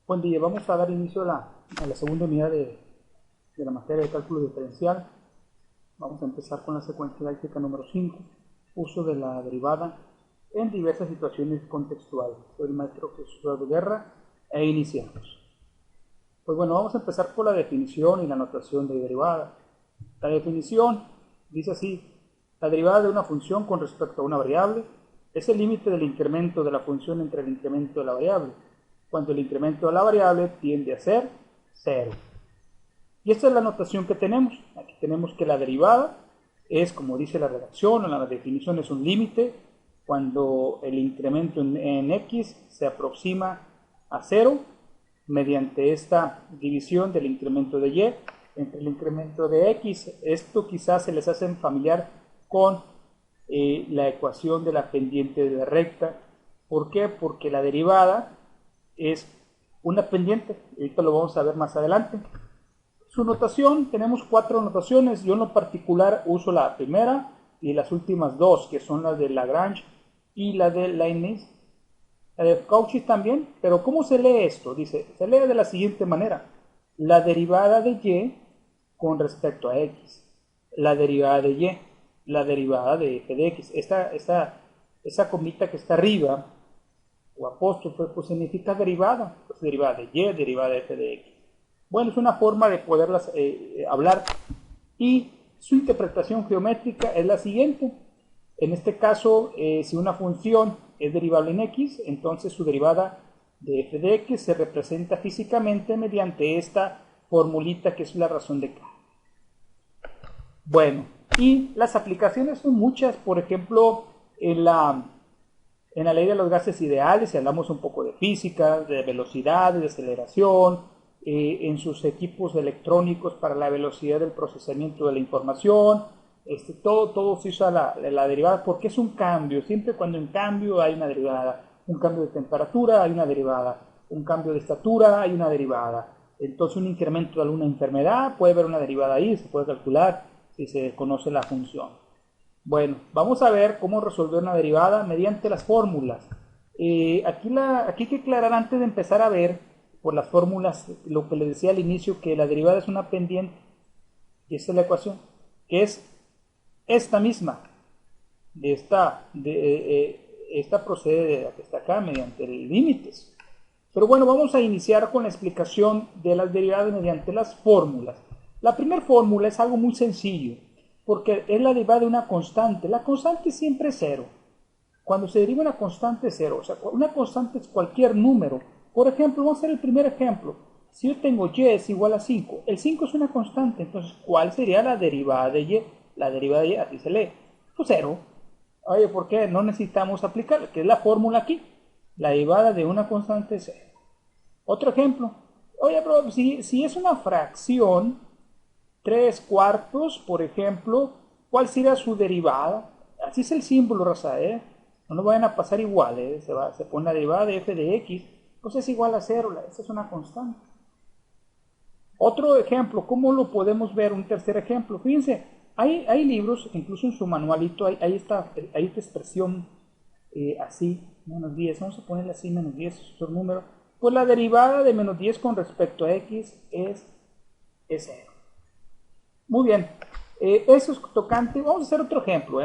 Buen día, vamos a dar inicio a la segunda unidad de la materia de cálculo diferencial. Vamos a empezar con la secuencia didáctica número 5, uso de la derivada en diversas situaciones contextuales. Soy el maestro Jesús Eduardo Guerra e iniciamos. Pues bueno, vamos a empezar por la definición y la notación de derivada. La definición dice así: la derivada de una función con respecto a una variable es el límite del incremento de la función entre el incremento de la variable, cuando el incremento de la variable tiende a ser 0. Y esta es la notación que tenemos. Aquí tenemos que la derivada es, como dice la redacción o la definición, es un límite cuando el incremento en x se aproxima a 0 mediante esta división del incremento de y entre el incremento de x. Esto quizás se les hace familiar con la ecuación de la pendiente de la recta. ¿Por qué? Porque la derivada es una pendiente. Ahorita lo vamos a ver más adelante. Su notación, tenemos 4 notaciones. Yo en lo particular uso la primera y las últimas 2, que son las de Lagrange y la de Leibniz. La de Cauchy también, pero ¿cómo se lee esto? Dice, se lee de la siguiente manera: la derivada de y con respecto a x, la derivada de y, la derivada de f de x. Esa comita que está arriba, o apóstrofe, pues significa derivada, pues derivada de y, derivada de f de x. Bueno, es una forma de poderlas hablar, y su interpretación geométrica es la siguiente. En este caso, si una función es derivable en x, entonces su derivada de f de x se representa físicamente mediante esta formulita que es la razón de k. Bueno, y las aplicaciones son muchas. Por ejemplo, en la ley de los gases ideales, si hablamos un poco de física, de velocidad, de aceleración, en sus equipos electrónicos para la velocidad del procesamiento de la información, todo se usa la derivada porque es un cambio. Siempre cuando en cambio hay una derivada, un cambio de temperatura hay una derivada, un cambio de estatura hay una derivada. Entonces un incremento de alguna enfermedad puede haber una derivada ahí, se puede calcular si se conoce la función. Bueno, vamos a ver cómo resolver una derivada mediante las fórmulas. Aquí hay que aclarar antes de empezar a ver por las fórmulas lo que les decía al inicio, que la derivada es una pendiente, y esta es la ecuación, que es esta misma. Esta procede de la que está acá mediante límites. Pero bueno, vamos a iniciar con la explicación de las derivadas mediante las fórmulas. La primera fórmula es algo muy sencillo, porque es la derivada de una constante. La constante siempre es 0. Cuando se deriva una constante es 0. O sea, una constante es cualquier número. Por ejemplo, vamos a hacer el primer ejemplo. Si yo tengo y es igual a 5, el 5 es una constante, entonces, ¿cuál sería la derivada de y? La derivada de y, así se lee, pues 0. Oye, ¿por qué? No necesitamos aplicar, que es la fórmula aquí. La derivada de una constante es 0. Otro ejemplo. Oye, pero si es una fracción, 3/4, por ejemplo, ¿cuál sería su derivada? Así es el símbolo, raza, No nos vayan a pasar igual, se pone la derivada de f de x, pues es igual a 0, esa es una constante. Otro ejemplo, ¿cómo lo podemos ver? Un tercer ejemplo, fíjense, hay libros, incluso en su manualito, hay esta expresión así, menos 10, vamos a ponerle así, menos 10, es otro número. Pues la derivada de menos 10 con respecto a x es 0. Muy bien, eso es tocante. Vamos a hacer otro ejemplo,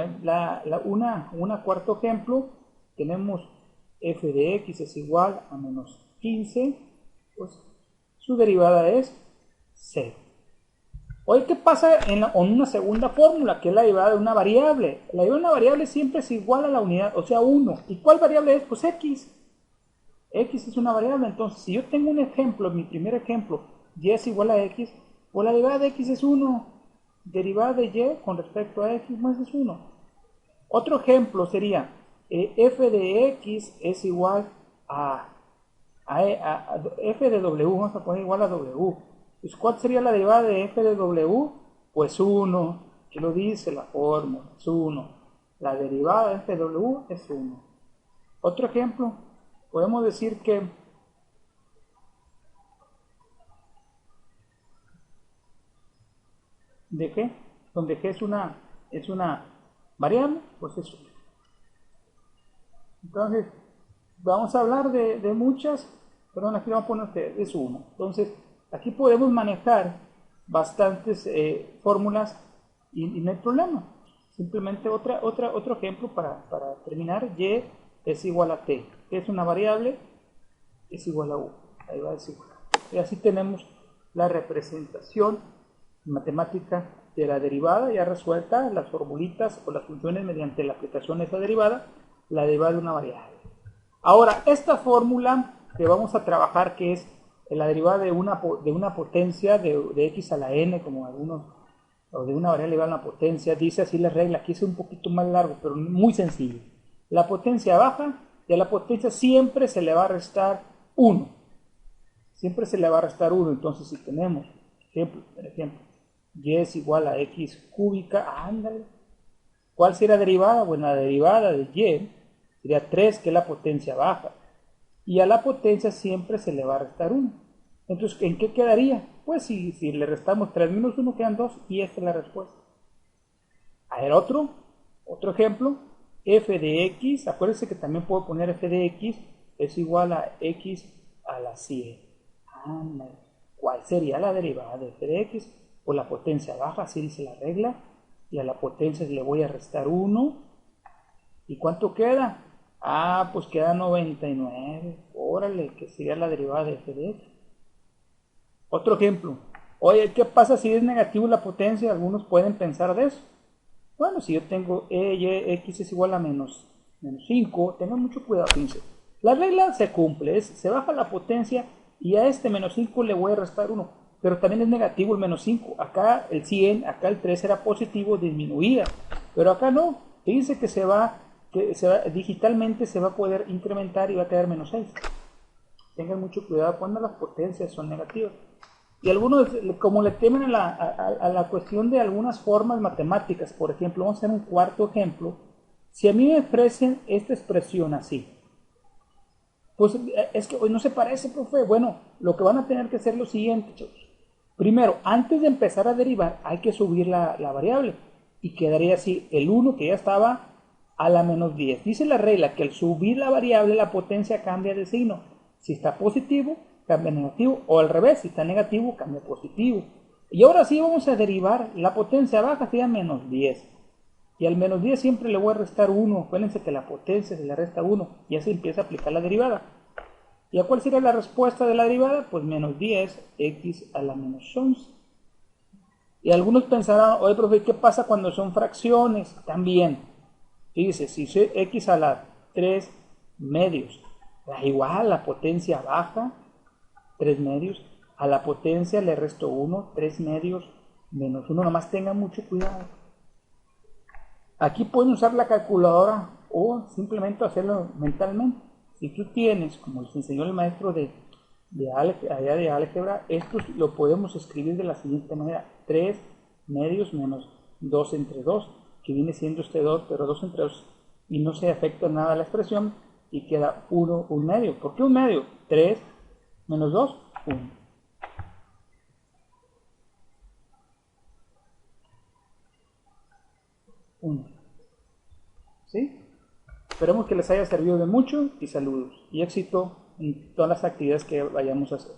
cuarto ejemplo. Tenemos f de x es igual a menos 15, pues su derivada es 0. Oye, ¿qué pasa en una segunda fórmula, que es la derivada de una variable? La derivada de una variable siempre es igual a la unidad, o sea, 1. ¿Y cuál variable es? Pues x. X es una variable. Entonces, si yo tengo un ejemplo, mi primer ejemplo, y es igual a x, pues la derivada de x es 1. Derivada de y con respecto a x más es 1. Otro ejemplo sería f de x es igual a f de w, vamos a poner igual a w. Pues, ¿cuál sería la derivada de f de w? Pues 1, que lo dice la fórmula, es 1. La derivada de f de w es 1. Otro ejemplo, podemos decir que de g, donde g es una variable, pues es 1. Entonces, vamos a hablar de muchas. Perdón, aquí vamos a poner es 1. Entonces, aquí podemos manejar bastantes fórmulas y no hay problema. Simplemente otro ejemplo para terminar. Y es igual a t. Que es una variable, es igual a u. Ahí va a decir. Y así tenemos la representación matemática de la derivada ya resuelta, las formulitas o las funciones mediante la aplicación de esa derivada, la derivada de una variable. Ahora, esta fórmula que vamos a trabajar, que es la derivada de una potencia de x a la n, como algunos, o de una variable elevada a una potencia, dice así la regla. Aquí es un poquito más largo, pero muy sencillo. La potencia baja y a la potencia siempre se le va a restar 1. Siempre se le va a restar 1. Entonces, si tenemos, por ejemplo, y es igual a x cúbica, ándale. ¿Cuál sería la derivada? Bueno, la derivada de y sería 3, que es la potencia baja. Y a la potencia siempre se le va a restar 1. Entonces, ¿en qué quedaría? Pues si le restamos 3 menos 1 quedan 2 y esta es la respuesta. A ver, otro ejemplo, f de x, acuérdense que también puedo poner f de x es igual a x a la 100. ¿Cuál sería la derivada de f de x? Pues la potencia baja, así dice la regla, y a la potencia le voy a restar 1. ¿Y cuánto queda? Pues queda 99. Órale, que sería la derivada de f de x. Otro ejemplo. Oye, ¿qué pasa si es negativo la potencia? Algunos pueden pensar de eso. Bueno, si yo tengo x es igual a menos 5, tengan mucho cuidado, fíjense. La regla se cumple, se baja la potencia y a este menos 5 le voy a restar 1. Pero también es negativo el menos 5. Acá el 100, acá el 3 era positivo, disminuía. Pero acá no. Fíjense que digitalmente se va a poder incrementar y va a quedar menos 6. Tengan mucho cuidado cuando las potencias son negativas. Y algunos, como le temen a la cuestión de algunas formas matemáticas, por ejemplo, vamos a hacer un cuarto ejemplo. Si a mí me ofrecen esta expresión así, pues es que hoy no se parece, profe. Bueno, lo que van a tener que hacer es lo siguiente, chicos. Primero, antes de empezar a derivar, hay que subir la variable. Y quedaría así, el 1 que ya estaba a la menos 10. Dice la regla que al subir la variable, la potencia cambia de signo. Si está positivo, cambia negativo, o al revés, si está negativo, cambia positivo. Y ahora sí vamos a derivar, la potencia baja sería menos 10. Y al menos 10 siempre le voy a restar 1. Acuérdense que la potencia se le resta 1. Y así empieza a aplicar la derivada. ¿Y a cuál sería la respuesta de la derivada? Pues menos 10, x a la menos 11. Y algunos pensarán, oye, profe, ¿qué pasa cuando son fracciones? También, fíjese, si soy x a la 3 medios, da igual, la potencia baja, 3 medios, a la potencia le resto 1, 3 medios, menos 1, nomás tengan mucho cuidado. Aquí pueden usar la calculadora o simplemente hacerlo mentalmente. Si tú tienes, como les enseñó el maestro de álgebra, esto lo podemos escribir de la siguiente manera: 3 medios menos 2 entre 2, que viene siendo este 2, pero 2 entre 2, y no se afecta nada a la expresión, y queda 1, un medio. ¿Por qué un medio? 3 menos 2, 1. ¿Sí? Esperemos que les haya servido de mucho y saludos y éxito en todas las actividades que vayamos a hacer.